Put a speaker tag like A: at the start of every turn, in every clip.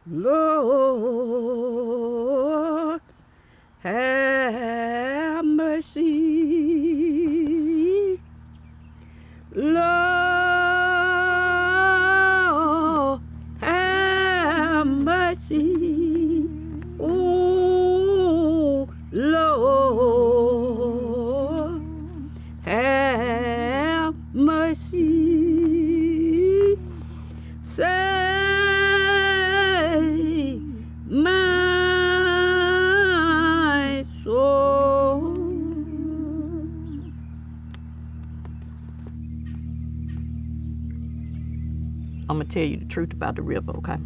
A: Lord, have mercy. Lord, have mercy. Oh, Lord, have mercy. Save my soul. I'm going to tell you the truth about the river, okay?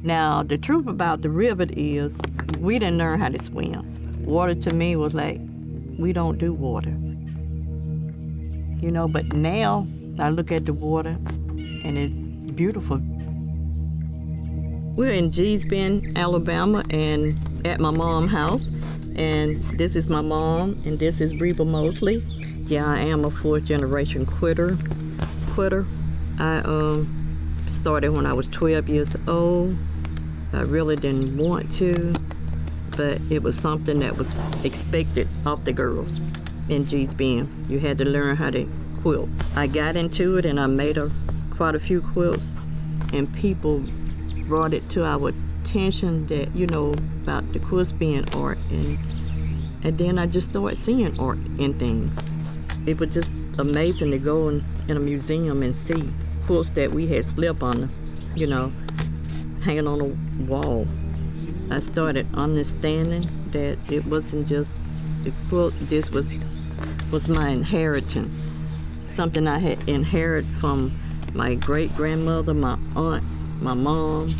A: Now, the truth about the river is we didn't learn how to swim. Water to me was like, we don't do water. You know, but now I look at the water and it's beautiful. We're in Gee's Bend, Alabama, and at my mom's house. And this is my mom, and this is Reba Mosley. Yeah, I am a fourth generation quitter. I started when I was 12 years old. I really didn't want to, but it was something that was expected of the girls in Gee's Bend. You had to learn how to quilt. I got into it and I made quite a few quilts, and people brought it to our attention that, you know, about the quilts being art, and then I just started seeing art in things. It was just amazing to go in a museum and see quilts that we had slept on, you know, hanging on a wall. I started understanding that it wasn't just the quilt, this was my inheritance. Something I had inherited from my great-grandmother, my aunts, my mom,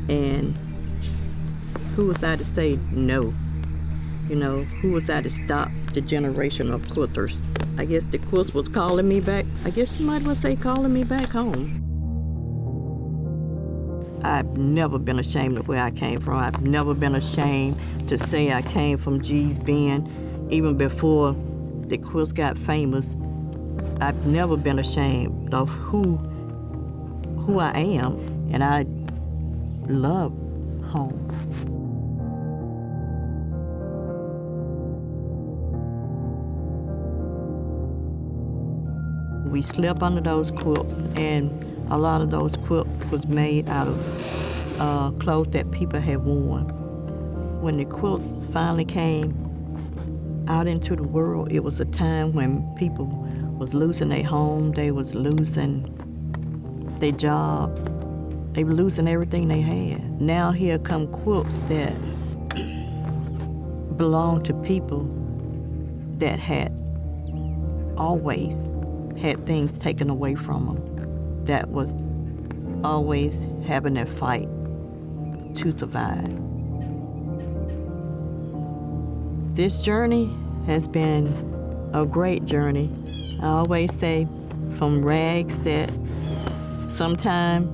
A: and who was I to say no? You know, who was I to stop the generation of quilters? I guess the quilts was calling me back. I guess you might as well say calling me back home. I've never been ashamed of where I came from. I've never been ashamed to say I came from Gee's Bend. Even before the quilts got famous, I've never been ashamed of who I am, and I love home. We slept under those quilts, and a lot of those quilts was made out of clothes that people had worn. When the quilts finally came out into the world, it was a time when people was losing their home, they was losing their jobs, they were losing everything they had. Now here come quilts that belong to people that had always had things taken away from them, that was always having that fight to survive. This journey has been a great journey. I always say, from rags that sometime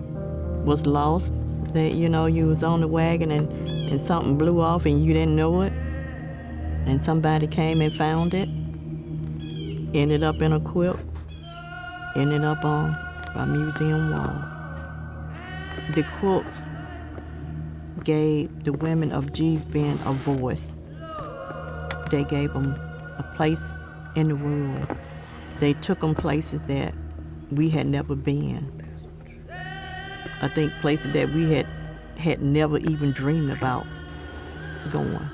A: was lost, that, you know, you was on the wagon and something blew off and you didn't know it, and somebody came and found it, ended up in a quilt, ended up on a museum wall. The quilts gave the women of Gee's Bend a voice. They gave them a place in the world. They took them places that we had never been. I think places that we had never even dreamed about going.